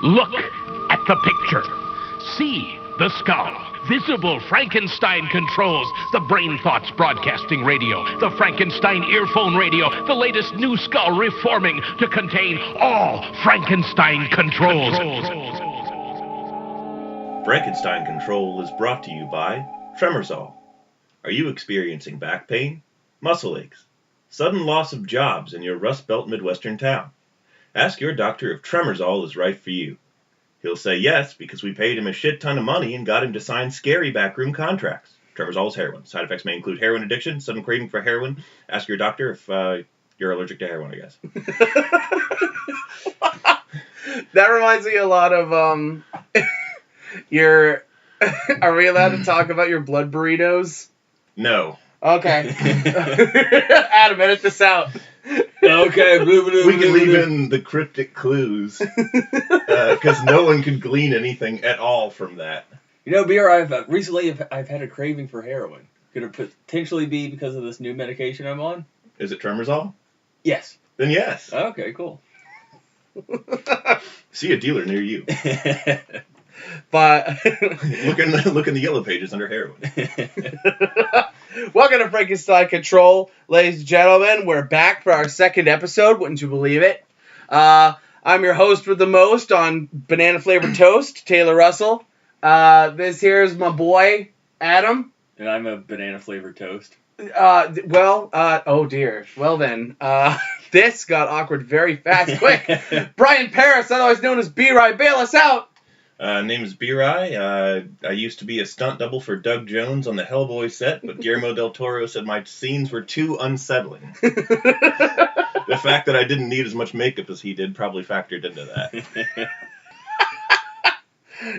Look at the picture. See the skull. Visible Frankenstein controls. The Brain Thoughts Broadcasting Radio. The Frankenstein Earphone Radio. The latest new skull reforming to contain all Frankenstein controls. Frankenstein Control is brought to you by Tremorzol. Are you experiencing back pain, muscle aches, sudden loss of jobs in your Rust Belt Midwestern town? Ask your doctor if Tremorzol is right for you. He'll say yes because we paid him a shit ton of money and got him to sign scary backroom contracts. Tremorzol is heroin. Side effects may include heroin addiction, sudden craving for heroin. Ask your doctor if you're allergic to heroin, I guess. That reminds me a lot of your. Are we allowed to talk about your blood burritos? No. Okay. Adam, edit this out. Okay. We can leave in the cryptic clues because no one can glean anything at all from that. You know, Beer, I've had a craving for heroin. Could it potentially be because of this new medication I'm on? Is it Tremorzol? Yes. Then yes. Okay, cool. See a dealer near you. But look in the yellow pages under heroin. Welcome to Frankenstein Control, ladies and gentlemen. We're back for our second episode. Wouldn't you believe it? I'm your host with the most on banana flavored toast, Taylor Russell. This here's my boy Adam. And I'm a banana flavored toast. Oh dear. Well then, this got awkward very fast. Quick, Brian Paris, otherwise known as B-Rye, bail us out. Name is B-Rye. I used to be a stunt double for Doug Jones on the Hellboy set, but Guillermo del Toro said my scenes were too unsettling. The fact that I didn't need as much makeup as he did probably factored into that.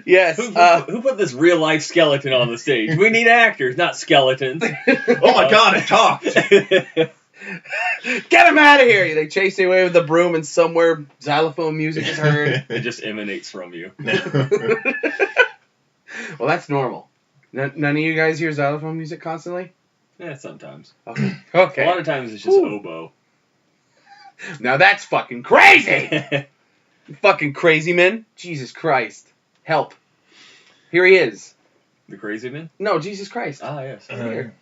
Yes. Who put this real life skeleton on the stage? We need actors, not skeletons. Oh my god, it talked! Get him out of here! They chase you away with the broom, and somewhere xylophone music is heard. It just emanates from you. Well, that's normal. None of you guys hear xylophone music constantly? Yeah, sometimes. Okay. A lot of times it's just oboe. Now that's fucking crazy! You fucking crazy man. Jesus Christ. Help. Here he is. The crazy man? No, Jesus Christ. Ah, yes. Here.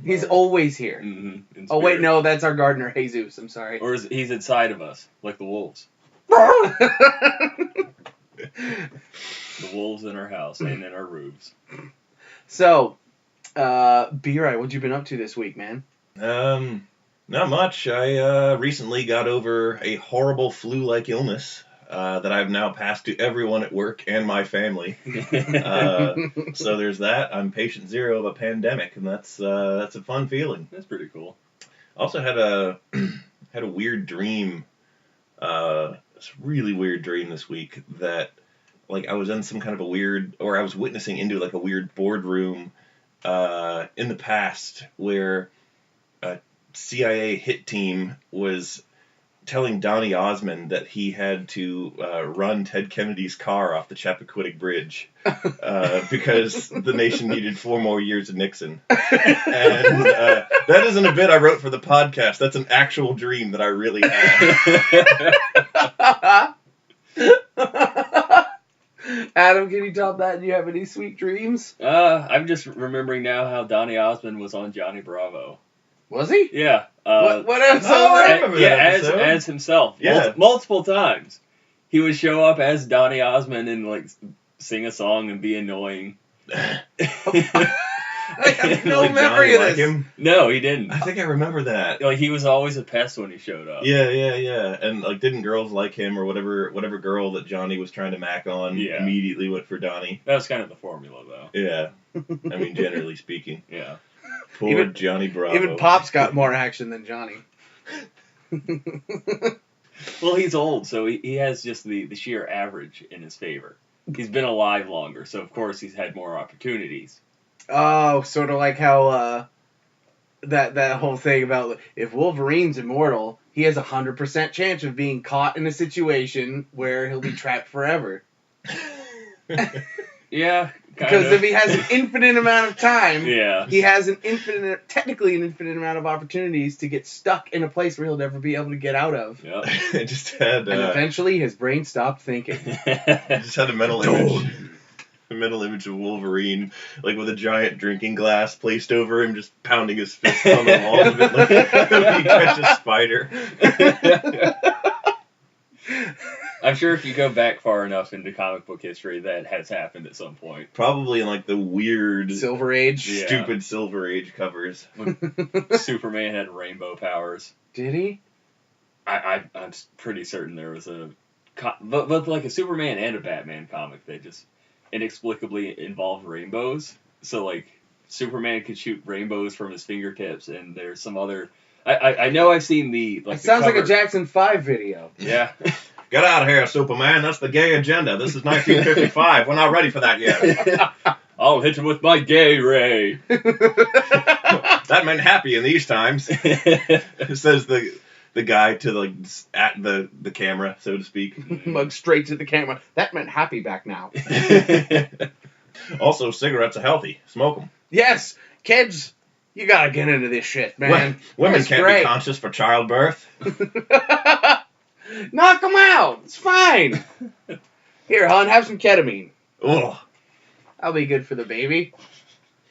He's always here. Mm-hmm. Oh, wait, no, that's our gardener, Jesus. I'm sorry. Or he's inside of us, like the wolves. The wolves in our house and in our roofs. So, B-Rye, what you been up to this week, man? Not much. I recently got over a horrible flu-like illness that I've now passed to everyone at work and my family. So there's that. I'm patient zero of a pandemic, and that's a fun feeling. That's pretty cool. Also had a weird dream. This really weird dream this week that like I was in some kind of I was witnessing into like a weird boardroom in the past where a CIA hit team was telling Donny Osmond that he had to run Ted Kennedy's car off the Chappaquiddick Bridge because the nation needed 4 more years of Nixon. And that isn't a bit I wrote for the podcast. That's an actual dream that I really had. Adam, can you top that? Do you have any sweet dreams? I'm just remembering now how Donny Osmond was on Johnny Bravo. Was he? Yeah. What episode? I remember that episode. As himself. Yeah. Multiple times. He would show up as Donny Osmond and like sing a song and be annoying. I have no Like memory Johnny of like this. him? No, he didn't. I think I remember that. Like he was always a pest when he showed up. Yeah. And like, didn't girls like him or whatever girl that Johnny was trying to mac on immediately went for Donny? That was kind of the formula, though. Yeah. I mean, generally speaking. Yeah. Poor Johnny Bravo. Even Pop's got more action than Johnny. Well, he's old, so he has just the sheer average in his favor. He's been alive longer, so of course he's had more opportunities. Oh, sort of like how that whole thing about if Wolverine's immortal, he has 100% chance of being caught in a situation where he'll be trapped forever. Yeah. Because if he has an infinite amount of time, Yeah. he has technically an infinite amount of opportunities to get stuck in a place where he'll never be able to get out of. Yep. I just had And eventually his brain stopped thinking. I just had a mental image of Wolverine, like with a giant drinking glass placed over him, just pounding his fist on the wall of it like he catches a spider. I'm sure if you go back far enough into comic book history, that has happened at some point. Probably in like the weird, Silver Age. Yeah. stupid Silver Age covers. Superman had rainbow powers. Did he? I'm pretty certain there was but like a Superman and a Batman comic, they just inexplicably involved rainbows. So like Superman could shoot rainbows from his fingertips, and there's some other. I know I've seen the like. It sounds cover. like a Jackson 5 video. Yeah. Get out of here, Superman. That's the gay agenda. This is 1955. We're not ready for that yet. I'll hit him with my gay ray. That meant happy in these times. Says the guy to like at the camera, so to speak. Mug straight to the camera. That meant happy back now. Also, cigarettes are healthy. Smoke them. Yes, kids, you gotta get into this shit, man. Women That's can't great. be conscious for childbirth. Knock them out. It's fine. Here, hon, have some ketamine. Ugh. That'll be good for the baby.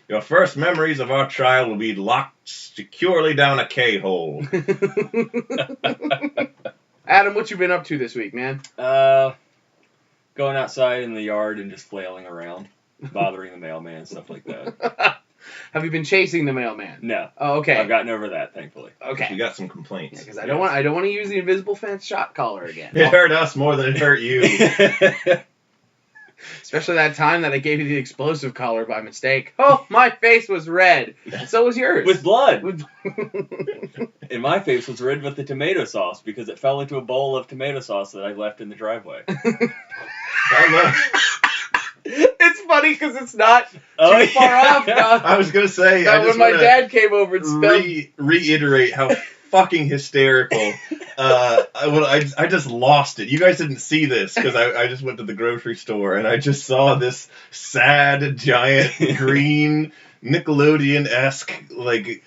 Your first memories of our child will be locked securely down a K-hole. Adam, what you been up to this week, man? Going outside in the yard and just flailing around, bothering the mailman, stuff like that. Have you been chasing the mailman? No. Oh, okay. I've gotten over that, thankfully. Okay. You got some complaints. Because I don't want to use the invisible fence shot collar again. It hurt us more than it hurt you. Especially that time that I gave you the explosive collar by mistake. Oh, my face was red. And so was yours. With blood. With- And my face was red with the tomato sauce because it fell into a bowl of tomato sauce that I left in the driveway. It's funny because it's not too Oh, far off. I was going to say, I When just my want dad came over and spelled... to reiterate how fucking hysterical. I just lost it. You guys didn't see this because I just went to the grocery store and I just saw this sad, giant, green, Nickelodeon-esque, like,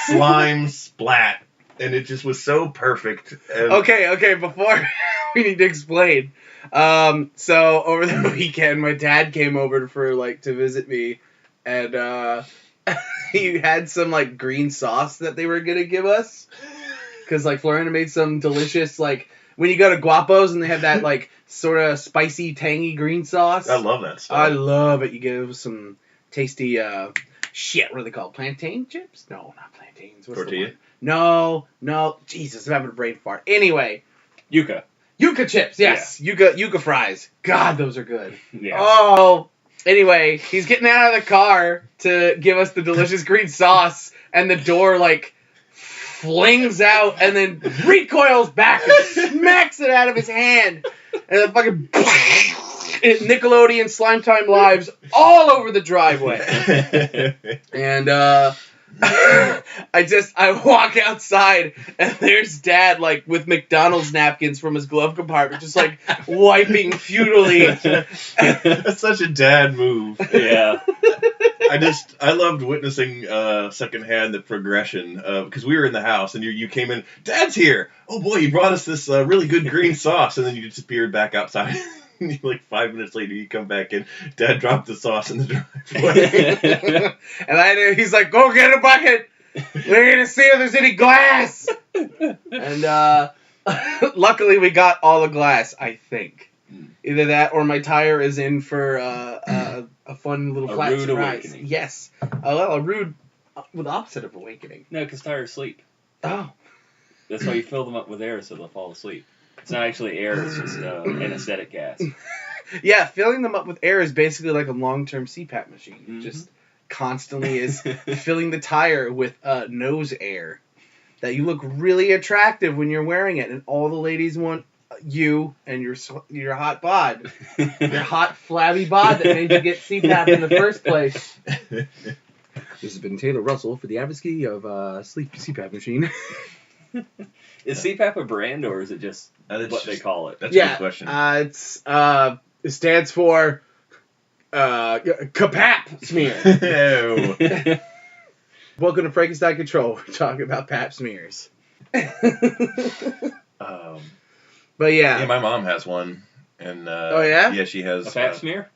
slime splat. And it just was so perfect. And Okay, before we need to explain. So over the weekend, my dad came over to visit me, and he had some like green sauce that they were gonna give us, because like Florina made some delicious like when you go to Guapo's and they have that like sort of spicy, tangy green sauce. I love that stuff. I love it. You give some tasty shit. What are they called? Plantain chips? No, not plantains. What's Tortilla? The one? No. Jesus, I'm having a brain fart. Anyway. Yucca. Yucca chips, yes. Yeah. Yucca fries. God, those are good. Yeah. Oh, anyway, he's getting out of the car to give us the delicious green sauce, and the door, like, flings out and then recoils back and smacks it out of his hand. And the fucking Nickelodeon Slime Time Lives all over the driveway. And, I walk outside and there's Dad like with McDonald's napkins from his glove compartment just like wiping futilely. That's such a dad move. Yeah. I loved witnessing secondhand the progression because we were in the house and you came in. Dad's here. Oh boy, you brought us this really good green sauce, and then you disappeared back outside. Like 5 minutes later, you come back in. Dad dropped the sauce in the driveway. And he's like, "Go get a bucket. We're gonna see if there's any glass." And luckily, we got all the glass. I think either that or my tire is in for a fun little flat rude surprise. awakening. Yes, a rude with the opposite of awakening. No, because tires sleep. Oh. That's why you fill them up with air so they'll fall asleep. It's not actually air, it's just anesthetic gas. Yeah, filling them up with air is basically like a long-term CPAP machine. Mm-hmm. Just constantly is filling the tire with nose air. That you look really attractive when you're wearing it, and all the ladies want you and your hot bod. Your hot, flabby bod that made you get CPAP in the first place. This has been Taylor Russell for the advocacy of Sleep CPAP Machine. Is CPAP a brand, or is it just what they call it? That's a good question. It stands for Kapap smear. Ew. Welcome to Frankenstein Control. We're talking about pap smears. But Yeah, my mom has one. And oh, yeah? Yeah, she has... A pap smear?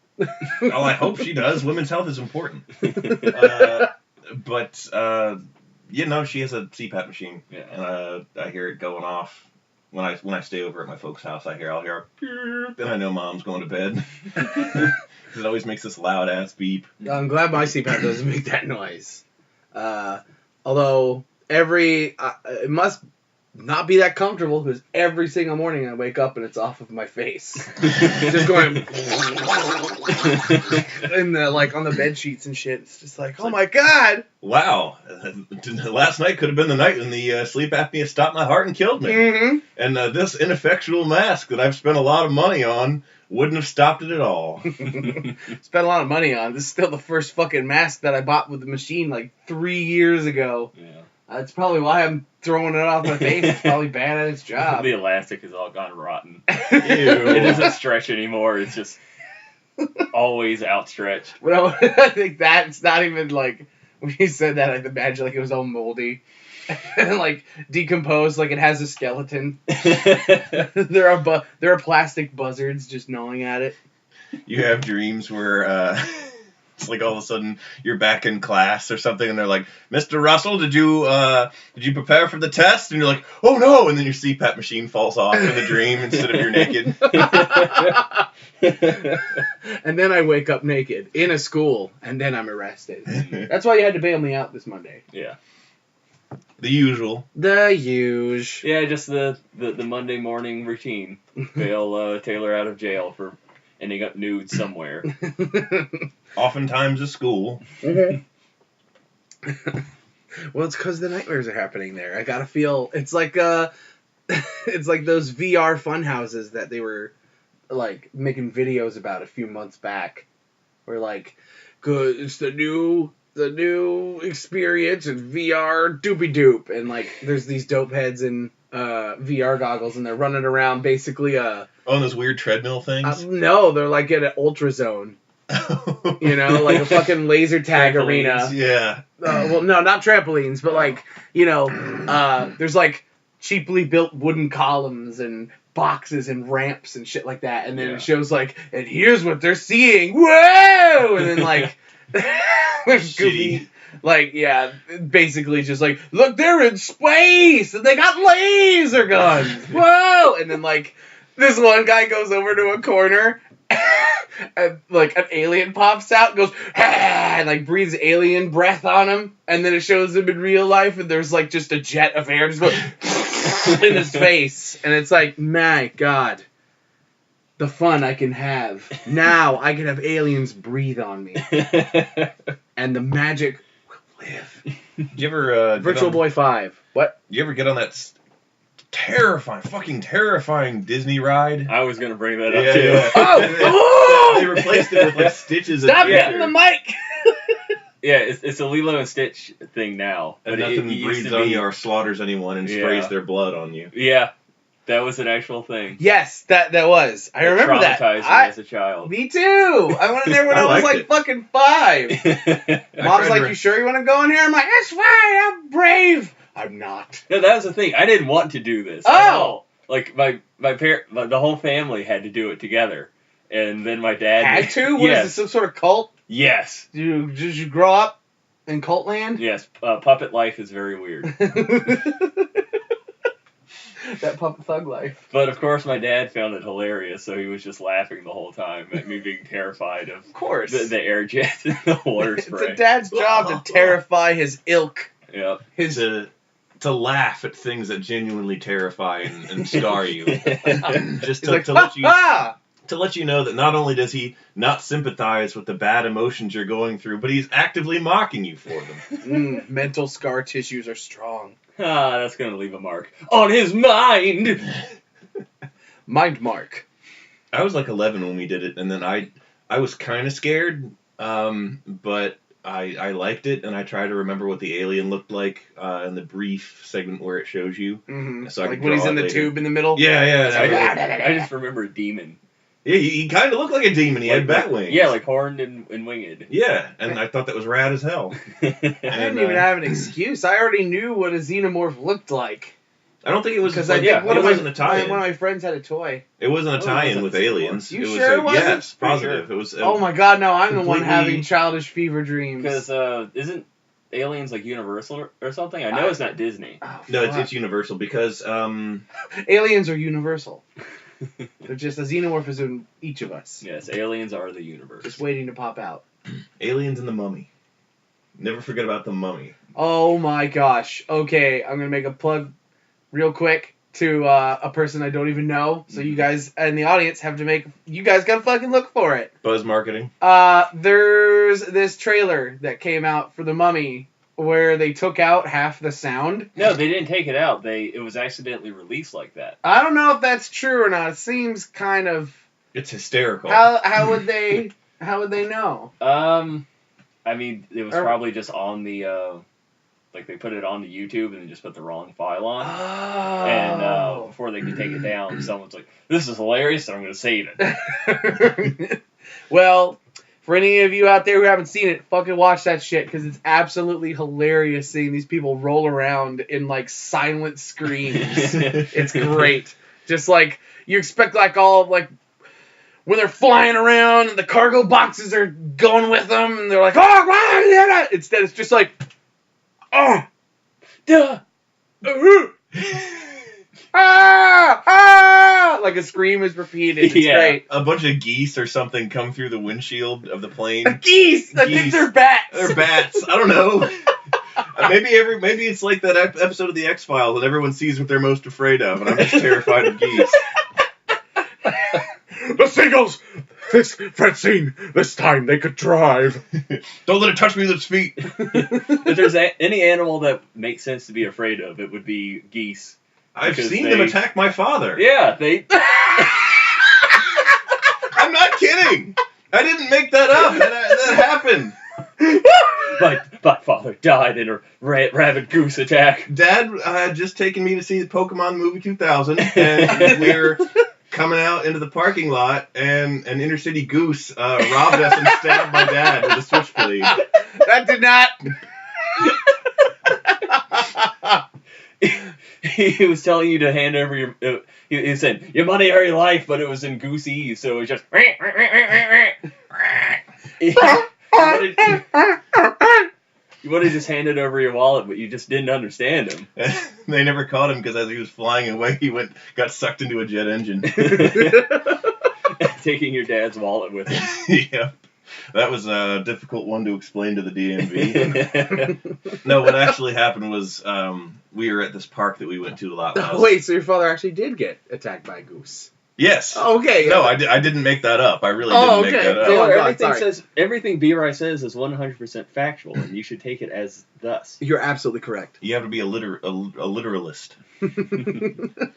Oh, I hope she does. Women's health is important. But you know, she has a CPAP machine. Yeah. And I hear it going off. When I stay over at my folks' house, I'll hear a then I know Mom's going to bed. It always makes this loud ass beep. I'm glad my CPAP doesn't make that noise. Although it must not be that comfortable because every single morning I wake up and it's off of my face, just going, and like on the bed sheets and shit. It's just like, oh my god! Wow, last night could have been the night when the sleep apnea stopped my heart and killed me. Mm-hmm. And this ineffectual mask that I've spent a lot of money on wouldn't have stopped it at all. Spent a lot of money on. This is still the first fucking mask that I bought with the machine like 3 years ago. Yeah. That's probably why I'm throwing it off my face. It's probably bad at its job. The elastic has all gone rotten. Ew. It doesn't stretch anymore. It's just always outstretched. Well, I think that's not even like, when you said that, I imagine like it was all moldy and like decomposed, like it has a skeleton. There are plastic buzzards just gnawing at it. You have dreams where it's like all of a sudden you're back in class or something, and they're like, "Mr. Russell, did you prepare for the test?" And you're like, "Oh no!" And then your CPAP machine falls off in the dream instead of you're naked. And then I wake up naked in a school, and then I'm arrested. That's why you had to bail me out this Monday. Yeah. The usual. The huge. Yeah, just the Monday morning routine. Bail Taylor out of jail for ending up nude somewhere. Oftentimes a school. Mm-hmm. Well, it's because the nightmares are happening there. I gotta feel it's like it's like those VR fun houses that they were like making videos about a few months back. Where like, good, it's the new experience in VR doopy doop, and like there's these dope heads in VR goggles, and they're running around basically Oh, those weird treadmill things? No, they're like at an ultra zone. You know, like a fucking laser tag arena. Yeah. Well, no, not trampolines, but like, you know, there's like cheaply built wooden columns and boxes and ramps and shit like that. And then it shows like, and here's what they're seeing. Whoa! And then like, goofy, like, yeah, basically just like, look, they're in space and they got laser guns. Whoa! And then like, this one guy goes over to a corner and like an alien pops out and goes, ah, and like breathes alien breath on him, and then it shows him in real life and there's like just a jet of air just going in his face, and it's like, my god, the fun I can have. Now I can have aliens breathe on me. And the magic will live. Did you ever Virtual Boy 5. What? You ever get on that fucking terrifying Disney ride? I was gonna bring that up too. Yeah. Oh! They replaced it with like Stitches. Stop Adventure. hitting the mic! Yeah, it's a Lilo and Stitch thing now. And But nothing it used breathes to on be- you or slaughters anyone and sprays Yeah. their blood on you. Yeah, that was an actual thing. Yes, that was. I remember that. Traumatized me as a child. Me too. I went in there when I I was liked like it. fucking 5. I Mom's tried like, to- you sure you want to go in here? I'm like, that's fine. I'm brave. I'm not. No, that was the thing. I didn't want to do this. At Oh! all. Like my the whole family had to do it together, and then my dad Had to? What is Yes. this, some sort of cult? Yes. Did you grow up in cult land? Yes. Puppet life is very weird. That puppet thug life. But of course, my dad found it hilarious, so he was just laughing the whole time at me being terrified of Of course. the air jet and the water It's spray. a dad's job to terrify his ilk. Yep. His To laugh at things that genuinely terrify and scar you. Just He's to, like, to let you ha! to let you know that not only does he not sympathize with the bad emotions you're going through, but he's actively mocking you for them. Mental scar tissues are strong. That's gonna leave a mark on his mind. Mind mark. I was like 11 when we did it, and then I was kind of scared, but I liked it, and I tried to remember what the alien looked like in the brief segment where it shows you. Mm-hmm. So I Like could when he's draw in it the later. tube in the middle. Yeah. I just remember a demon. Yeah, he kind of looked like a demon. He had bat wings. Yeah, like horned and winged. Yeah, and I thought that was rad as hell. I didn't even have an excuse. I already knew what a xenomorph looked like. I don't think it was Because like, it wasn't a tie-in. One of my friends had a toy. It wasn't a tie-in with aliens. You it was sure it wasn't? Yes, Pretty positive. sure. It was. Oh my god, no, I'm the one completely- having childish fever dreams. Because isn't Aliens like Universal or something? I know it's not Disney. Oh, No, fuck. it's Universal because Aliens are universal. They're just a xenomorph is in each of us. Yes, aliens are the universe. Just waiting to pop out. Aliens and the Mummy. Never forget about the Mummy. Oh my gosh. Okay, I'm gonna make a plug real quick to a person I don't even know. So you guys in the audience have to you guys gotta fucking look for it. Buzz marketing. There's this trailer that came out for The Mummy where they took out half the sound. No, they didn't take it out. It was accidentally released like that. I don't know if that's true or not. It seems kind of It's hysterical. how would they know? I mean, it was probably just on the like they put it on the YouTube and they just put the wrong file on. Oh. And before they could take it down, someone's like, "This is hilarious, and I'm going to save it." Well, for any of you out there who haven't seen it, fucking watch that shit because it's absolutely hilarious seeing these people roll around in like silent screams. It's great. Just like you expect, like all of like when they're flying around and the cargo boxes are going with them, and they're like, "Oh, wow, yeah." Instead, it's just like, "Oh, duh, ah!" Like a scream is repeated. It's Yeah. great. A bunch of geese or something come through the windshield of the plane. Geese! I think Geese. they're bats. They're bats. I don't know. Maybe it's like that episode of the X-Files and everyone sees what they're most afraid of, and I'm just terrified of geese. The seagulls! Francine, this time they could drive. Don't let it touch me with its feet. If there's any animal that makes sense to be afraid of, it would be geese. I've Because seen them attack my father. Yeah, they. I'm not kidding. I didn't make that up. That happened. My father died in a rabid goose attack. Dad had just taken me to see the Pokemon movie 2000, and we were coming out into the parking lot, and an inner city goose robbed us and stabbed my dad with a switchblade. That did not. He was telling you to hand over your. He said your money or your life, but it was in goosey, so it was just. You would have just handed over your wallet, but you just didn't understand him. They never caught him because as he was flying away, he got sucked into a jet engine. Taking your dad's wallet with him. Yeah. That was a difficult one to explain to the DMV. No, what actually happened was we were at this park that we went to a lot. Wait, so your father actually did get attacked by a goose? Yes. Oh, okay. No, I didn't make that up. I really didn't make that up. Oh, God, Everything B-Rai says is 100% factual, and you should take it as thus. You're absolutely correct. You have to be a literalist.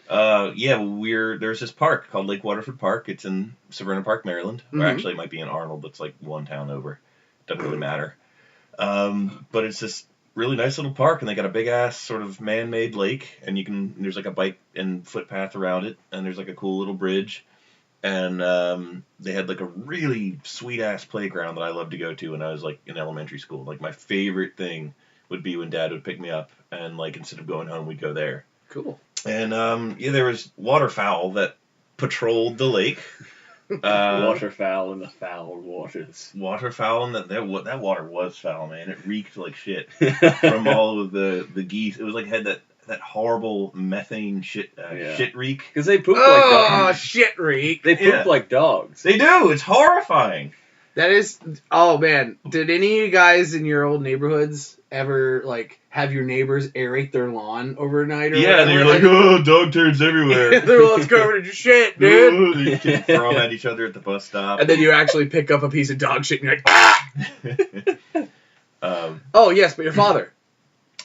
There's this park called Lake Waterford Park. It's in Severna Park, Maryland. Or actually, it might be in Arnold. It's like one town over. Doesn't really matter. But it's this really nice little park, and they got a big ass sort of man-made lake, and there's like a bike and footpath around it, and there's like a cool little bridge, and they had like a really sweet ass playground that I loved to go to when I was like in elementary school. Like my favorite thing would be when Dad would pick me up, and like instead of going home, we'd go there. Cool. And there was waterfowl that patrolled the lake. Waterfowl in the foul waters. Waterfowl, and that water was foul, man. It reeked like shit from all of the geese. It was like had that horrible methane shit reek. Because they poop like dogs. Oh, shit reek. They poop like dogs. They do. It's horrifying. That is. Oh man, did any of you guys in your old neighborhoods ever like have your neighbors aerate their lawn overnight? Or yeah, and you're like, oh, dog turds everywhere. Their lawn's covered in shit, dude. You can throw them at each other at the bus stop. And then you actually pick up a piece of dog shit and you're like, ah! Oh yes, but your father.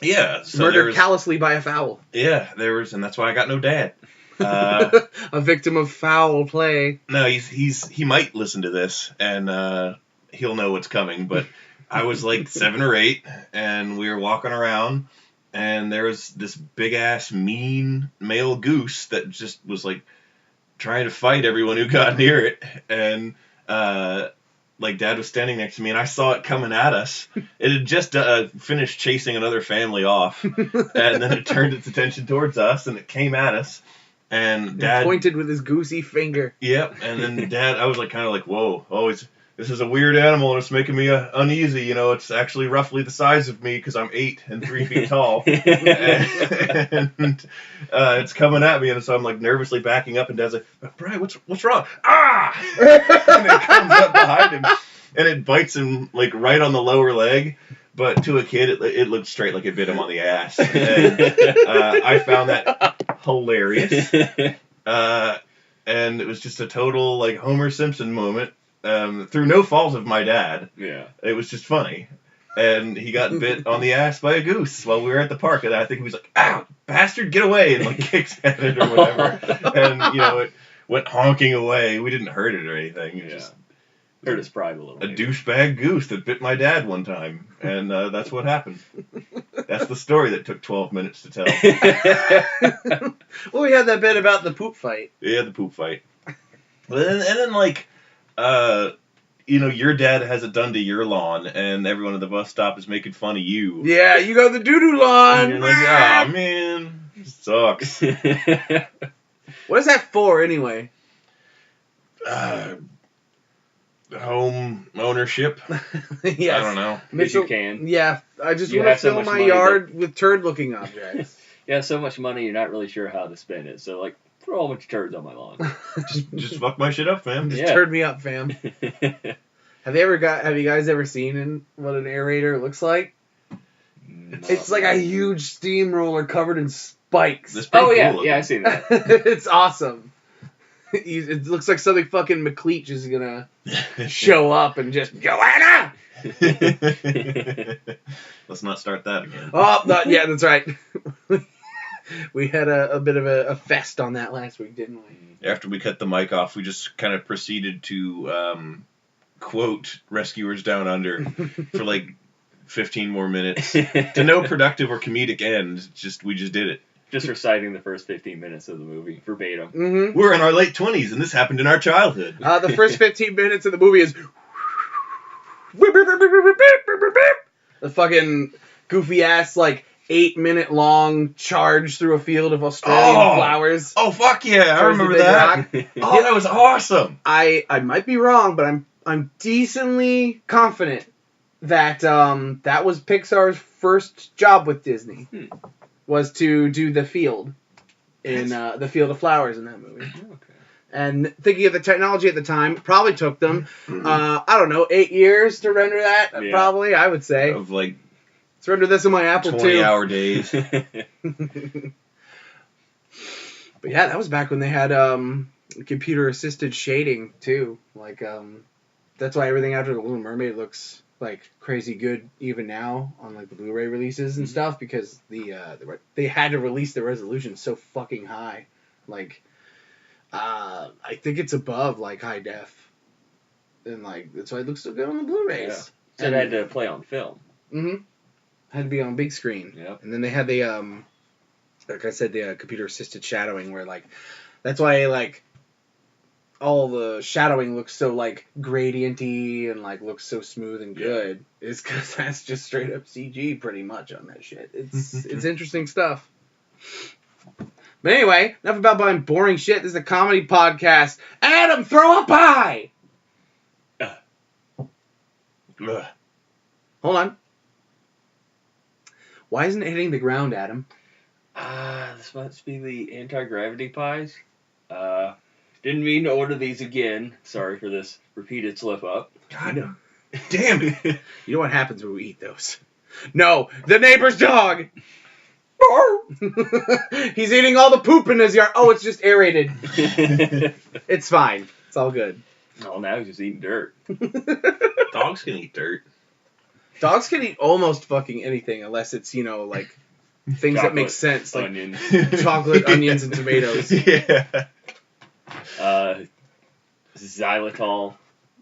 Yeah, so murdered callously by a fowl. Yeah, and that's why I got no dad. A victim of foul play. No, he might listen to this, and he'll know what's coming, but I was like 7 or 8, and we were walking around, and there was this big-ass, mean male goose that just was like trying to fight everyone who got near it, and like Dad was standing next to me, and I saw it coming at us. It had just finished chasing another family off, and then it turned its attention towards us, and it came at us. And Dad pointed with his goosey finger. Yep, and then Dad, I was like, kind of like, whoa, this is a weird animal, and it's making me uneasy. You know, it's actually roughly the size of me because I'm 8 and 3 feet tall, and it's coming at me, and so I'm like nervously backing up, and Dad's like, Brian, what's wrong? Ah! And it comes up behind him, and it bites him like right on the lower leg. But to a kid, it looked straight like it bit him on the ass. And I found that hilarious. And it was just a total like Homer Simpson moment. Through no fault of my dad. Yeah. It was just funny. And he got bit on the ass by a goose while we were at the park. And I think he was like, "Ow, bastard, get away!" And like kicks at it or whatever. And, it went honking away. We didn't hurt it or anything. It just hurt his pride a little. A douchebag goose that bit my dad one time. And that's what happened. That's the story that took 12 minutes to tell. Well, we had that bit about the poop fight. Yeah, the poop fight. And then like, your dad has it done to your lawn, and everyone at the bus stop is making fun of you. Yeah, you got the doo-doo lawn. And you're like, oh, man, it sucks. What is that for, anyway? Home ownership. Yes. I don't know. Mitchell, you can. Yeah, I just want to fill my yard with turd-looking objects. You have so much money, you're not really sure how to spend it. So, like, throw a whole bunch of turds on my lawn. just fuck my shit up, fam. Just turd me up, fam. Have you guys ever seen what an aerator looks like? No. It's like a huge steamroller covered in spikes. Cool. Yeah, I've seen that. It's awesome. It looks like something fucking McLeach is gonna show up and just Joanna. Let's not start that again. Oh, yeah, that's right. We had a bit of a fest on that last week, didn't we? After we cut the mic off, we just kind of proceeded to quote Rescuers Down Under for like 15 more minutes to no productive or comedic end. We just did it. Just reciting the first 15 minutes of the movie verbatim. Mm-hmm. We're in our late 20s, and this happened in our childhood. The first 15 minutes of the movie is the fucking goofy ass 8-minute long charge through a field of Australian flowers. Oh fuck yeah! I remember that. Oh, that was awesome. I might be wrong, but I'm decently confident that that was Pixar's first job with Disney. Was to do the field in the Field of Flowers in that movie. Okay. And thinking of the technology at the time, it probably took them, 8 years to render that. Yeah. Probably, I would say. Of let's render this in my Apple 20-hour days. But yeah, that was back when they had computer-assisted shading too. That's why everything after The Little Mermaid looks crazy good even now on the Blu-ray releases and stuff, because they had to release the resolution so fucking high. I think it's above high def, and that's why it looks so good on the Blu-rays. Yeah. So it had to play on film. Mm-hmm. Had to be on big screen. Yep. And then they had the like I said, the computer assisted shadowing, where that's why all the shadowing looks so gradienty and looks so smooth and good, is because that's just straight up CG pretty much on that shit. It's interesting stuff. But anyway, enough about buying boring shit. This is a comedy podcast. Adam, throw a pie! Hold on. Why isn't it hitting the ground, Adam? This must be the anti-gravity pies. Didn't mean to order these again. Sorry for this repeated slip-up. God, damn it. You know what happens when we eat those? No, the neighbor's dog! He's eating all the poop in his yard. Oh, it's just aerated. It's fine. It's all good. Oh, now he's just eating dirt. Dogs can eat dirt. Dogs can eat almost fucking anything, unless it's, things chocolate, that make sense. Onions. Chocolate, onions, and tomatoes. Yeah. Xylitol.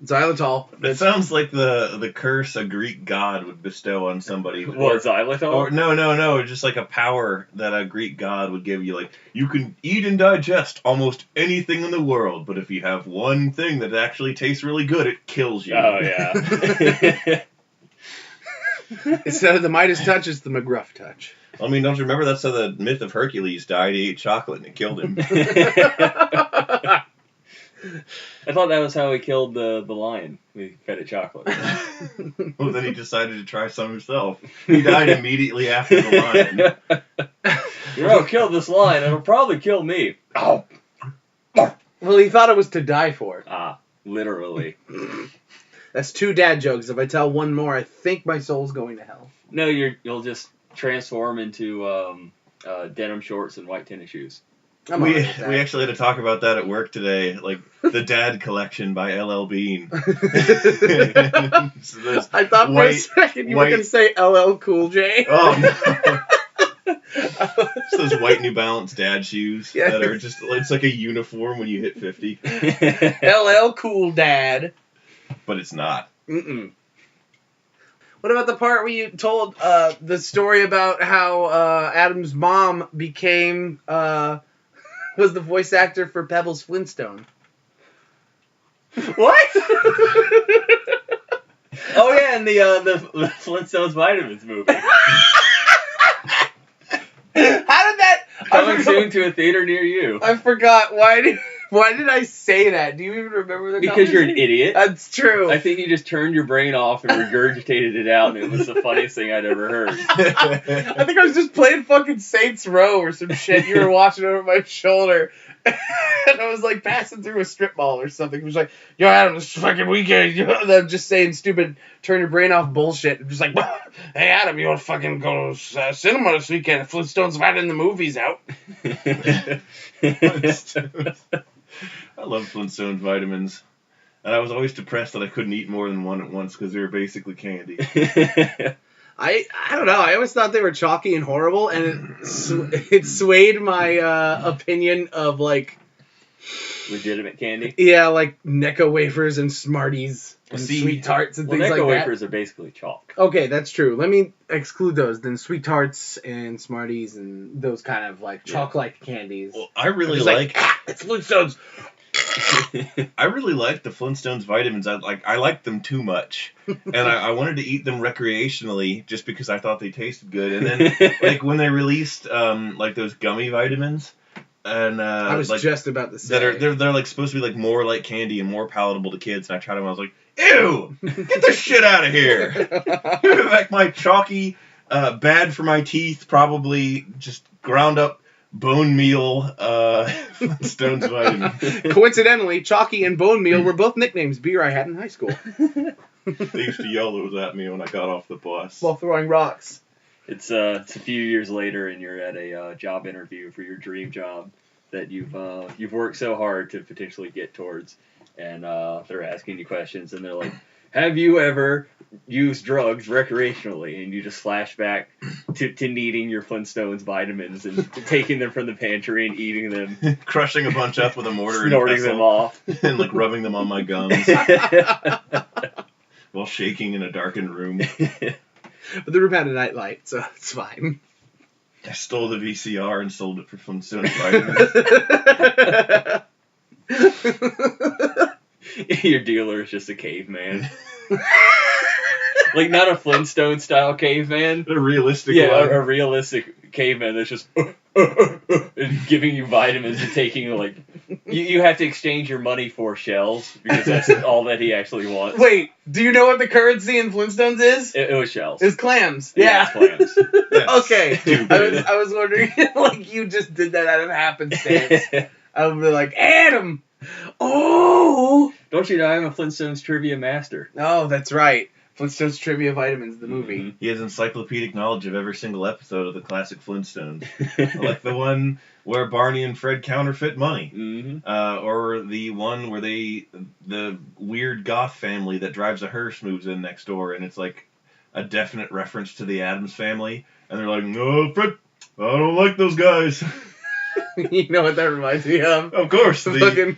Xylitol. It sounds like the curse a Greek god would bestow on somebody. What, xylitol? Or no, just like a power that a Greek god would give you. Like, you can eat and digest almost anything in the world, but if you have one thing that actually tastes really good, it kills you. Oh, yeah. Instead of the Midas touch, it's the McGruff touch. I mean, don't you remember that's how the myth of Hercules died? He ate chocolate and it killed him. I thought that was how he killed the lion. We fed it chocolate. Well, then he decided to try some himself. He died immediately after the lion. Bro, kill this lion. It'll probably kill me. Oh. Well, he thought it was to die for. Ah, literally. That's 2 dad jokes. If I tell one more, I think my soul's going to hell. No, you'll just transform into denim shorts and white tennis shoes. We actually had to talk about that at work today, like the Dad Collection by LL Bean. So I thought for a second you were going to say LL Cool J. Oh, no. It's those white New Balance dad shoes that are just, it's like a uniform when you hit 50. LL Cool Dad. But it's not. Mm-mm. What about the part where you told the story about how Adam's mom became... was the voice actor for Pebbles Flintstone? What? Oh yeah, in the Flintstones vitamins movie. How did that coming soon to a theater near you? I forgot. Why did I say that? Do you even remember the Because you're an idiot. That's true. I think you just turned your brain off and regurgitated it out, and it was the funniest thing I'd ever heard. I think I was just playing fucking Saints Row or some shit. You were watching over my shoulder. And I was like passing through a strip mall or something. It was like, yo, Adam, this fucking weekend. And I'm just saying stupid, turn your brain off bullshit. I'm just like, hey, Adam, you want to fucking go to cinema this weekend? Flintstones invited in the movies out. I love Flintstones vitamins. And I was always depressed that I couldn't eat more than one at once because they were basically candy. I don't know. I always thought they were chalky and horrible, and it swayed my opinion of, like... legitimate candy? Yeah, like Necco wafers and Smarties and Sweet Tarts and things like that. Necco wafers are basically chalk. Okay, that's true. Let me exclude those. Then Sweet Tarts and Smarties and those kind of, like, chalk-like candies. Well, I really like... it's Flintstones! I really like the Flintstones vitamins. I liked them too much, and I wanted to eat them recreationally just because I thought they tasted good. And then, like when they released like those gummy vitamins, and I was like, just about to say they're like supposed to be like more like candy and more palatable to kids. And I tried them. I was like, ew, get this shit out of here! Give it back my chalky, bad for my teeth, probably just ground up bone meal Flintstones vitamin. Coincidentally, chalky and bone meal were both nicknames beer I had in high school. They used to yell those at me when I got off the bus. While throwing rocks. It's a few years later and you're at a job interview for your dream job that you've worked so hard to potentially get towards, and they're asking you questions and they're like, have you ever used drugs recreationally? And you just flash back to needing your Flintstones vitamins and taking them from the pantry and eating them. Crushing a bunch up with a mortar and snorting them off. And like rubbing them on my gums. While shaking in a darkened room. But the room had a night light, so it's fine. I stole the VCR and sold it for Flintstones vitamins. Your dealer is just a caveman. Like, not a Flintstone-style caveman. A realistic one. Yeah, a realistic caveman that's just giving you vitamins and taking, like... You have to exchange your money for shells, because that's all that he actually wants. Wait, do you know what the currency in Flintstones is? It was shells. It's clams. Yeah, clams. Okay. I was wondering, like, you just did that out of happenstance. I would be like, Adam! Oh! Don't you know I'm a Flintstones trivia master? Oh, that's right. Flintstones Trivia Vitamins, the movie. Mm-hmm. He has encyclopedic knowledge of every single episode of the classic Flintstones. Like the one where Barney and Fred counterfeit money. Mm-hmm. Or the one where the weird goth family that drives a hearse moves in next door, and it's like a definite reference to the Addams Family. And they're like, no, Fred, I don't like those guys. You know what that reminds me of? Of course, the Fucking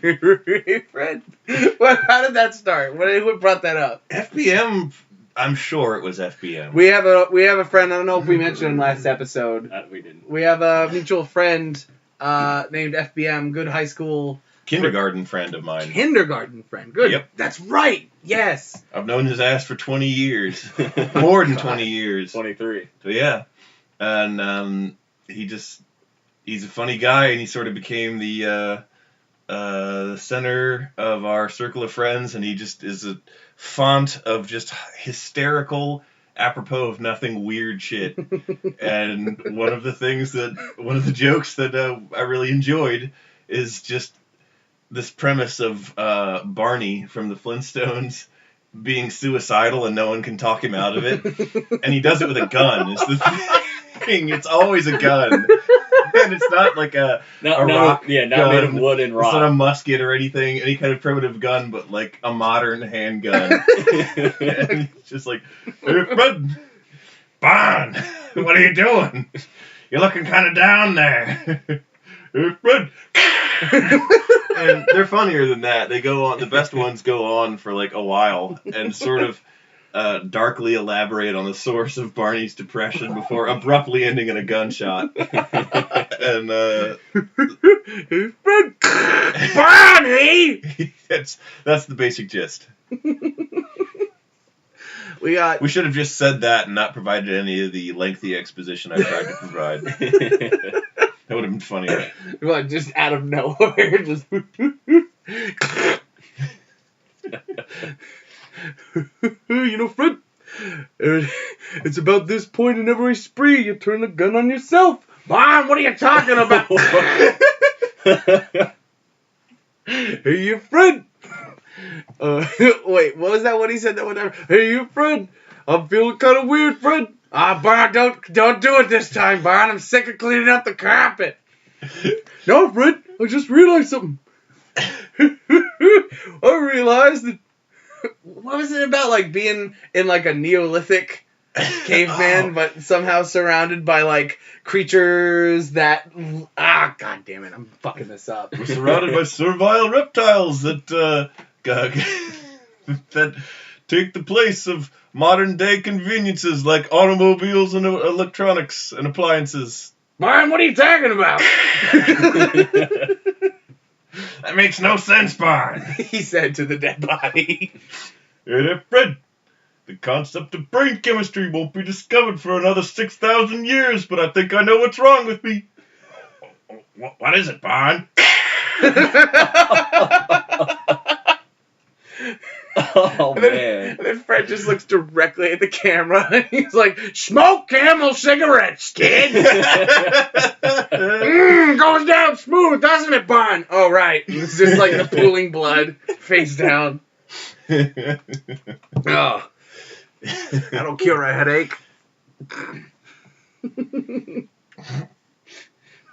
Hey Fred. How did that start? What brought that up? FBM. I'm sure it was FBM. We have a friend. I don't know if we mentioned him last episode. We didn't. We have a mutual friend named FBM. Good high school Kindergarten friend of mine. kindergarten friend. Good. Yep. That's right. Yes. I've known his ass for 20 years. More than 20 years. 23. So yeah. And he's a funny guy, and he sort of became the center of our circle of friends, and he just is a font of just hysterical, apropos of nothing, weird shit. And one of the jokes that I really enjoyed is just this premise of Barney from the Flintstones being suicidal and no one can talk him out of it. And he does it with a gun. It's the thing. It's always a gun. And it's not like a rock gun. Not made of wood and rock. It's not a musket or anything, any kind of primitive gun, but like a modern handgun. And it's just like, hey, Fred, Bon, what are you doing? You're looking kind of down there. Hey, Fred. And they're funnier than that. They go on. The best ones go on for like a while and sort of darkly elaborate on the source of Barney's depression before abruptly ending in a gunshot. And Barney. that's the basic gist. We should have just said that and not provided any of the lengthy exposition I tried to provide. That would have been funnier. Well, just out of nowhere, just. You know, Fred, it's about this point in every spree you turn the gun on yourself. Mom, what are you talking about? Hey, you Fred. Wait, what was that? What he said that one time? Hey, you Fred. I'm feeling kind of weird, Fred. Barn, don't do it this time, Barn. I'm sick of cleaning up the carpet. No, Fred, I just realized something. I realized that. What was it about, like, being in, like, a Neolithic caveman, but somehow surrounded by, like, creatures that... God damn it, I'm fucking this up. We're surrounded by servile reptiles that that take the place of modern-day conveniences like automobiles and electronics and appliances. Barn, what are you talking about? That makes no sense, Barn. He said to the dead body. Hey there, Fred. The concept of brain chemistry won't be discovered for another 6,000 years, but I think I know what's wrong with me. What is it, Barn? Oh, man. And then Fred just looks directly at the camera and he's like, smoke Camel cigarettes, kid. Goes down smooth, doesn't it, Bon? Oh, right. It's just like the pooling blood face down. Oh. That'll cure a headache.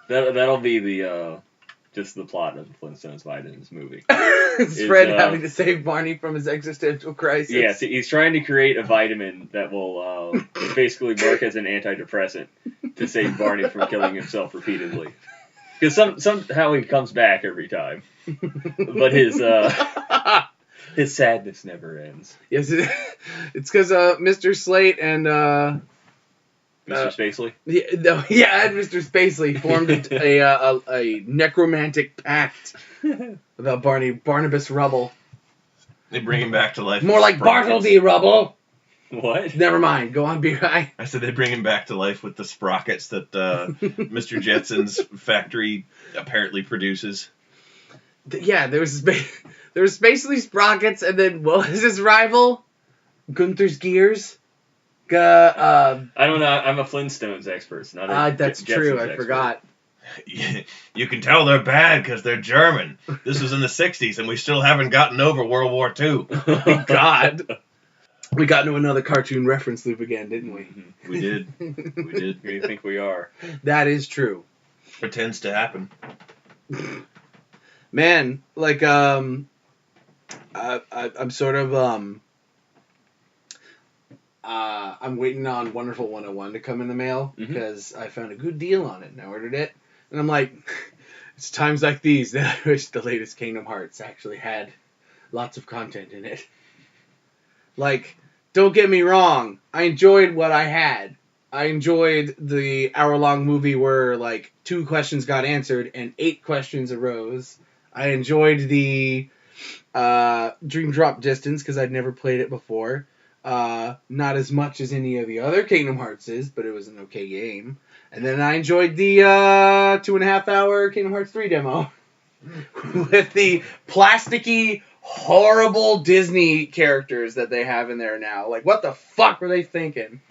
That'll be the just the plot of the Flintstones Vitamins movie. It's Fred having to save Barney from his existential crisis. Yes, he's trying to create a vitamin that will basically work as an antidepressant to save Barney from killing himself repeatedly. Because somehow he comes back every time, but his sadness never ends. Yes, it's because Mr. Slate and Mr. Spacely? And Mr. Spacely formed a necromantic pact about Barnabas Rubble. They bring him back to life. More like Bartleby Rubble. What? Never mind. Go on, B.I. I said they bring him back to life with the sprockets that Mr. Jetson's factory apparently produces. Yeah, there was Spacely sprockets, and then what was his rival? Gunther's gears. I don't know. I'm a Flintstones expert. Not a that's Jetsons true. I expert. forgot. You can tell they're bad because they're German. This was in the 60s, and we still haven't gotten over World War II. Oh, God. We got into another cartoon reference loop again, didn't we? Mm-hmm. We did. We did. Who do you think we are? That is true. It tends to happen. Man, like, I'm sort of, I'm waiting on Wonderful 101 to come in the mail because I found a good deal on it and I ordered it. And I'm like, It's times like these that I wish the latest Kingdom Hearts actually had lots of content in it. Like, don't get me wrong, I enjoyed what I had. I enjoyed the hour-long movie where, like, 2 questions got answered and 8 questions arose. I enjoyed the Dream Drop Distance because I'd never played it before. Not as much as any of the other Kingdom Hearts is, but it was an okay game. And then I enjoyed the 2.5-hour Kingdom Hearts 3 demo with the plasticky, horrible Disney characters that they have in there now. Like, what the fuck were they thinking?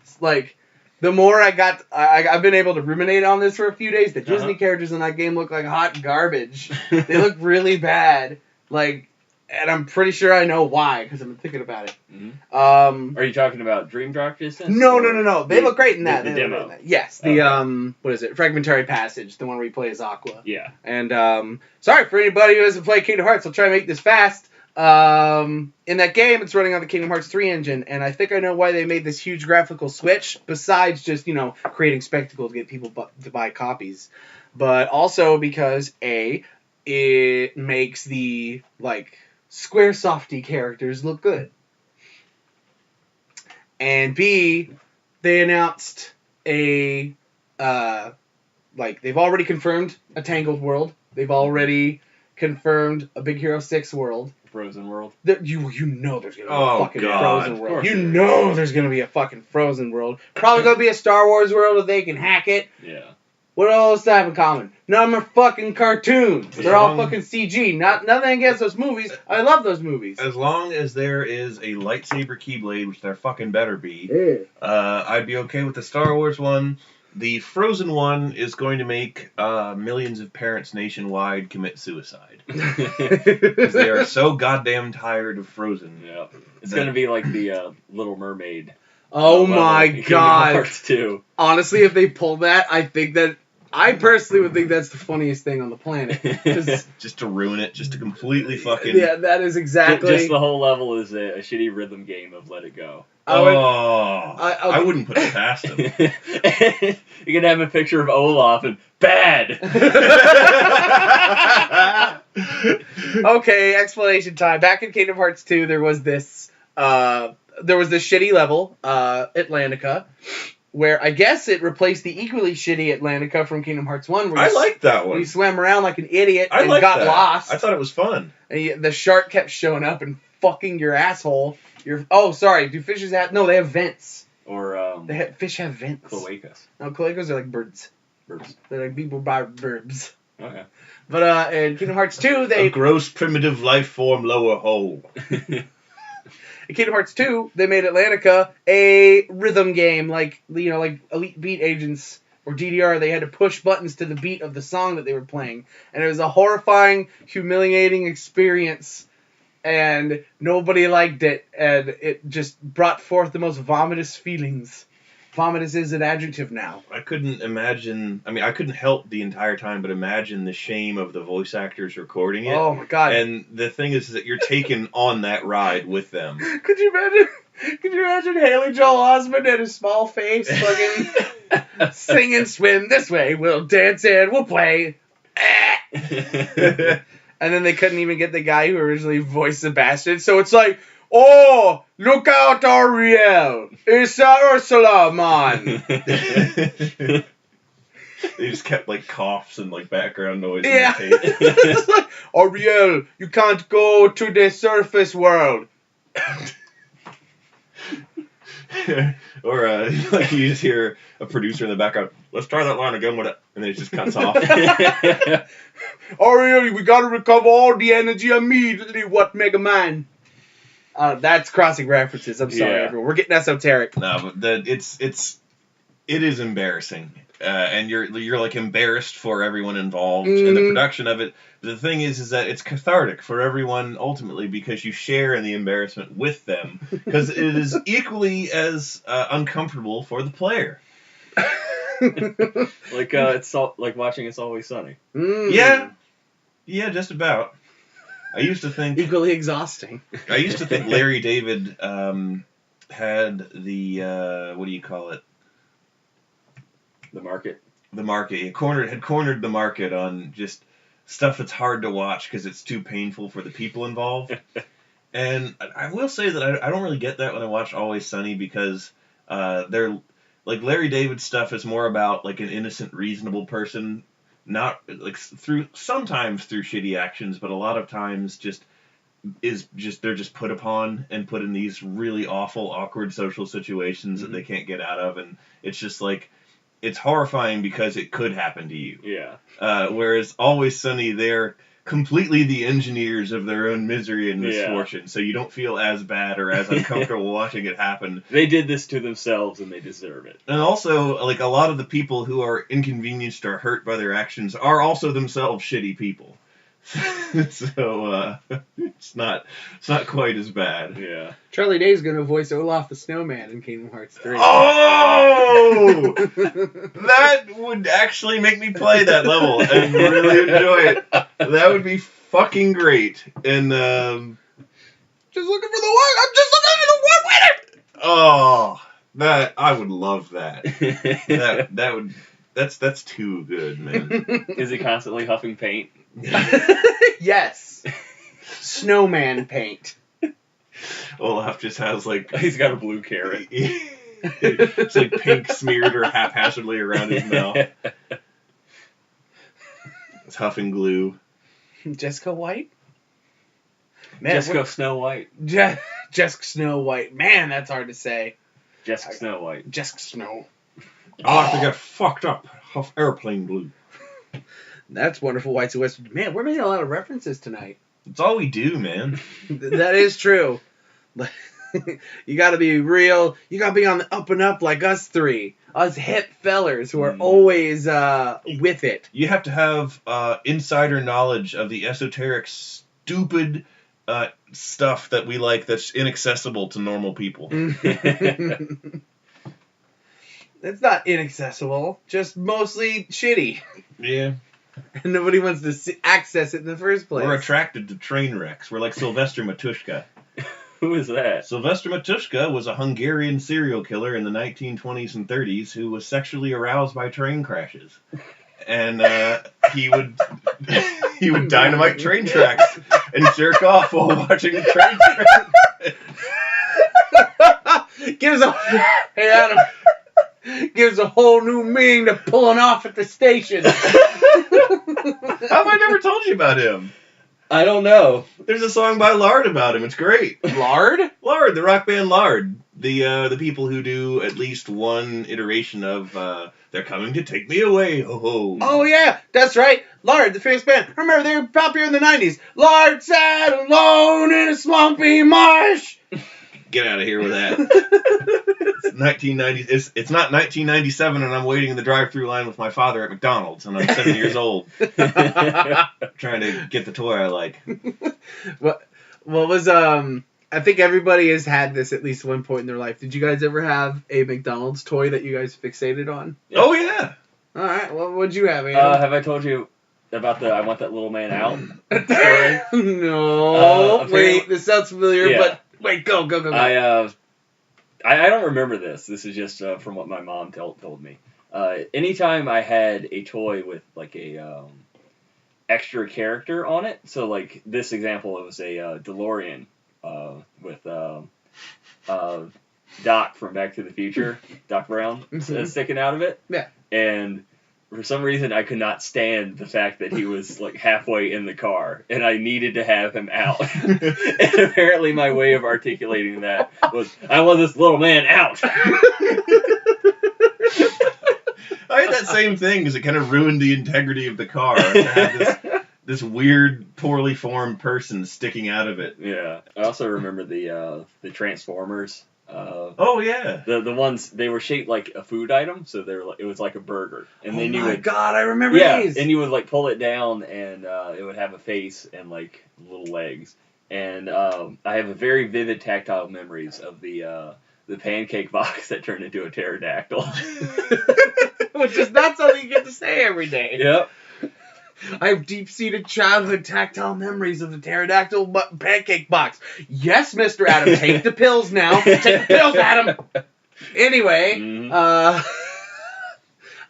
It's like, the more I've been able to ruminate on this for a few days, the Disney characters in that game look like hot garbage. They look really bad. Like, and I'm pretty sure I know why, because I've been thinking about it. Mm-hmm. Are you talking about Dream Drop Distance? No. They look great in that. The demo. Yes, the, what is it? Fragmentary Passage, the one where you play as Aqua. Yeah. And, sorry for anybody who hasn't played Kingdom Hearts, I'll try to make this fast. In that game, it's running on the Kingdom Hearts 3 engine, and I think I know why they made this huge graphical switch, besides just, creating spectacle to get people to buy copies. But also because, A, it makes the, Squaresofty characters look good. And B, they announced they've already confirmed a Tangled world. They've already confirmed a Big Hero 6 world. Frozen world. You know there's going to be a fucking Frozen world. You know there's going to be a fucking Frozen world. Probably going to be a Star Wars world if they can hack it. Yeah. What do all those have in common? None of them are fucking cartoons. They're all fucking CG. Nothing against those movies. I love those movies. As long as there is a lightsaber keyblade, which there fucking better be, I'd be okay with the Star Wars one. The Frozen one is going to make millions of parents nationwide commit suicide. Because they are so goddamn tired of Frozen. Yeah. It's going to be like the Little Mermaid. Oh my god. Hearts 2. Honestly, if they pull that, I personally would think that's the funniest thing on the planet. Just to ruin it, just to completely fucking... Yeah, that is exactly... Just the whole level is a shitty rhythm game of Let It Go. I wouldn't put it past them. You can have a picture of Olaf and bad. Okay, explanation time. Back in Kingdom Hearts 2, there was this shitty level, Atlantica, where I guess it replaced the equally shitty Atlantica from Kingdom Hearts 1. Where I liked that one. You swam around like an idiot and got lost. I thought it was fun. And the shark kept showing up and fucking your asshole. Do fishes have... No, they have vents. Or, fish have vents. Cloacas. No, cloacas are like birds. Birds. They're like people by birds. Okay. But, in Kingdom Hearts 2, A gross primitive life form lower hole. In Kingdom Hearts 2, they made Atlantica a rhythm game, like Elite Beat Agents or DDR. They had to push buttons to the beat of the song that they were playing. And it was a horrifying, humiliating experience. And nobody liked it. And it just brought forth the most vomitous feelings. Vomitous is an adjective now. I couldn't imagine... I couldn't help the entire time but imagine the shame of the voice actors recording it. Oh, my God. And the thing is that you're taken on that ride with them. Could you imagine Haley Joel Osment and his small face fucking sing and swim this way? We'll dance and we'll play. And then they couldn't even get the guy who originally voiced Sebastian. So it's like, oh, look out, Ariel. It's Ursula, man. They just kept coughs and background noise. Yeah. It's like, Ariel, you can't go to the surface world. Or you just hear a producer in the background, let's try that line again with it, and then it just cuts off. Ariel, we gotta recover all the energy immediately. What, Mega Man? That's crossing references. I'm sorry, everyone. We're getting esoteric. No, but it is embarrassing, and you're embarrassed for everyone involved in the production of it. The thing is that it's cathartic for everyone ultimately because you share in the embarrassment with them because it is equally as uncomfortable for the player. It's like watching It's Always Sunny. Yeah, just about. I used to think equally exhausting. I used to think Larry David had the what do you call it? The market. the market. He had cornered the market on just stuff that's hard to watch because it's too painful for the people involved. And I will say that I don't really get that when I watch Always Sunny, because they're like Larry David stuff is more about like an innocent, reasonable person, not like sometimes through shitty actions, but a lot of times they're just put upon and put in these really awful, awkward social situations that they can't get out of, and it's just like it's horrifying because it could happen to you. Yeah. Whereas Always Sunny, they're completely the engineers of their own misery and misfortune, so you don't feel as bad or as uncomfortable watching it happen. They did this to themselves and they deserve it. And also, like, a lot of the people who are inconvenienced or hurt by their actions are also themselves shitty people. So it's not quite as bad. Yeah. Charlie Day's gonna voice Olaf the Snowman in Kingdom Hearts 3. Oh! That would actually make me play that level and really enjoy it. That would be fucking great. And Just looking for the one. I'm just looking for the one winner. Oh, that I would love that. that would. That's too good, man. Is he constantly huffing paint? Yes. Snowman paint. Olaf just has like He's got a blue carrot. It's like pink smeared or haphazardly around his mouth. It's huffing glue. Jessica White? Man, Jessica Snow White. Jessica Snow White. Man, that's hard to say. Jessica Snow White. Jessica Snow. I'll have to get fucked up. Huff airplane glue. That's wonderful, White West. Man, we're making a lot of references tonight. That's all we do, man. That is true. You gotta be real. You gotta be on the up and up like us three. Us hip fellers who are always with it. You have to have insider knowledge of the esoteric, stupid stuff that we like that's inaccessible to normal people. It's not inaccessible, just mostly shitty. Yeah. And nobody wants to access it in the first place. We're attracted to train wrecks. We're like Sylvester Matushka. Who is that? Sylvester Matushka was a Hungarian serial killer in the 1920s and 30s who was sexually aroused by train crashes. And he would dynamite train tracks and jerk off while watching the train tracks. Hey Adam, gives a whole new meaning to pulling off at the station. How have I never told you about him? I don't know. There's a song by Lard about him. It's great. Lard? Lard, the rock band Lard. The people who do at least one iteration of They're Coming to Take Me Away, ho ho. Oh yeah, that's right. Lard, the famous band. I remember they were popular in the 90s. Lard sat alone in a swampy marsh. Get out of here with that. It's 1990. It's not 1997, and I'm waiting in the drive-through line with my father at McDonald's, and I'm 7 years old, trying to get the toy I like. What was I think everybody has had this at least one point in their life. Did you guys ever have a McDonald's toy that you guys fixated on? Yeah. Oh yeah. All right. Well, what'd you have, Adam? Have I told you about the I Want That Little Man Out story? No. Wait, this sounds familiar, but wait, go. I don't remember this. This is just from what my mom told me. Anytime I had a toy with like a extra character on it, so like this example, it was a DeLorean with Doc from Back to the Future, Doc Brown, sticking out of it. Yeah. And for some reason, I could not stand the fact that he was like halfway in the car, and I needed to have him out. And apparently, my way of articulating that was, "I want this little man out." I had that same thing because it kind of ruined the integrity of the car to have this weird, poorly formed person sticking out of it. Yeah. I also remember the Transformers. Oh yeah, the ones, they were shaped like a food item, so it was like a burger, and then you would, God, I remember these. and you would like pull it down, and it would have a face and like little legs, and I have a very vivid tactile memories of the pancake box that turned into a pterodactyl, which is not something you get to say every day. Yep. I have deep-seated childhood tactile memories of the pterodactyl pancake box. Yes, Mr. Adam, take the pills now. Take the pills, Adam. Anyway,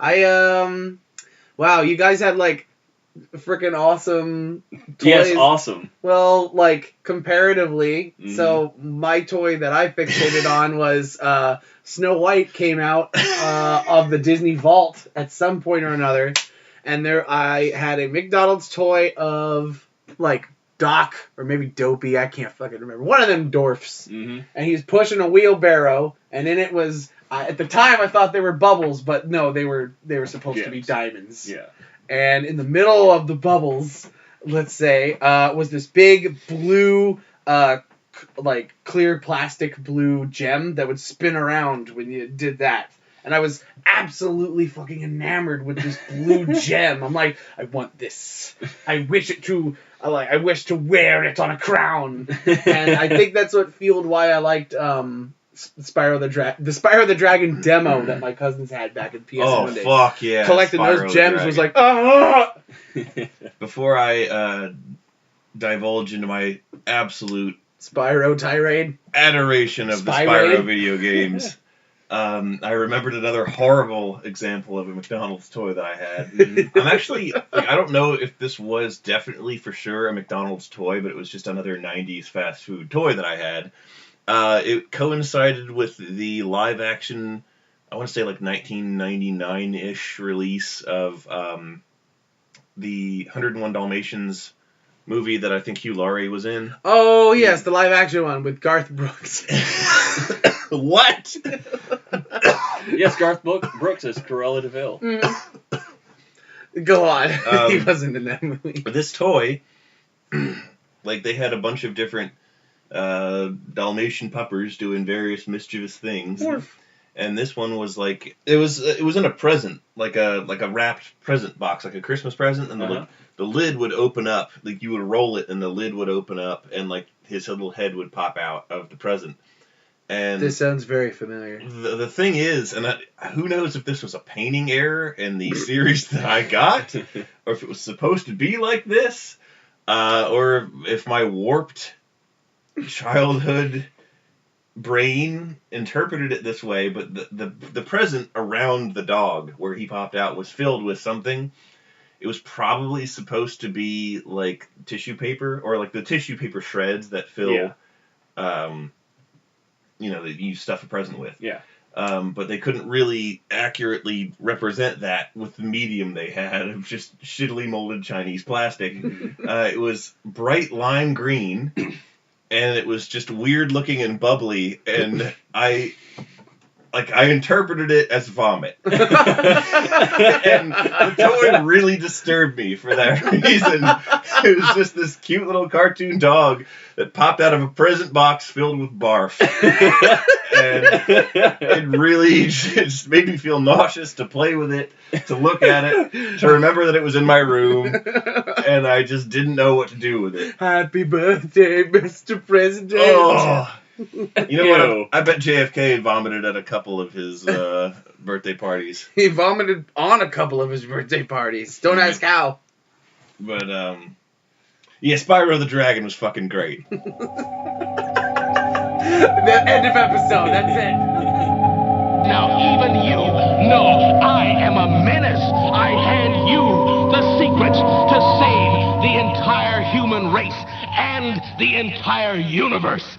Wow, you guys had like freaking awesome toys. Yes, awesome. Well, like comparatively, Mhm. so my toy that I fixated on was Snow White came out of the Disney Vault at some point or another, and there I had a McDonald's toy of like Doc or maybe Dopey, I can't fucking remember, one of them dwarfs, Mm-hmm. and he's pushing a wheelbarrow, and in it was at the time I thought they were bubbles, but no, they were supposed to be Yes. diamonds. Yeah. And in the middle of the bubbles, let's say, was this big blue, like clear plastic blue gem that would spin around when you did that. And I was absolutely fucking enamored with this blue gem. I'm like, I want this. I wish to wear it on a crown. And I think that's what fueled why I liked Spyro the Dragon demo that my cousins had back in PS1 Oh, days. fuck yeah. Collecting Spyro those the gems Dragon. was like, oh! Before I divulge into my absolute Spyro tirade. adoration of the Spyrade? Spyro video games, I remembered another horrible example of a McDonald's toy that I had. I'm actually, I don't know if this was definitely for sure a McDonald's toy, but it was just another 90s fast food toy that I had. It coincided with the live action, I want to say like 1999-ish release of the 101 Dalmatians movie that I think Hugh Laurie was in. Oh, yes, the live action one with Garth Brooks. What? Yes, Garth Brooks as Cruella de Vil. Go on. He wasn't in that movie. This toy, like they had a bunch of different Dalmatian puppers doing various mischievous things. And this one was like it was in a present, like a wrapped present box, like a Christmas present, and the lid would open up, like you would roll it and the lid would open up and like his little head would pop out of the present. And This sounds very familiar. the thing is, and who knows if this was a painting error in the series that I got, or if it was supposed to be like this, or if my warped childhood brain interpreted it this way, but the present around the dog where he popped out was filled with something. It was probably supposed to be like tissue paper, or like the tissue paper shreds that fill, that you stuff a present with. Yeah. But they couldn't really accurately represent that with the medium they had of just shittily molded Chinese plastic. It was bright lime green, and it was just weird looking and bubbly, and I interpreted it as vomit. And the toy really disturbed me for that reason. It was just this cute little cartoon dog that popped out of a present box filled with barf. And it really just made me feel nauseous to play with it, to look at it, to remember that it was in my room, and I just didn't know what to do with it. Happy birthday, Mr. President. Oh. You know what? I bet JFK vomited at a couple of his birthday parties. He vomited on a couple of his birthday parties. Don't ask how. But, yeah, Spyro the Dragon was fucking great. The end of episode. That's it. Now even you know I am a menace. I hand you the secrets to save the entire human race and the entire universe.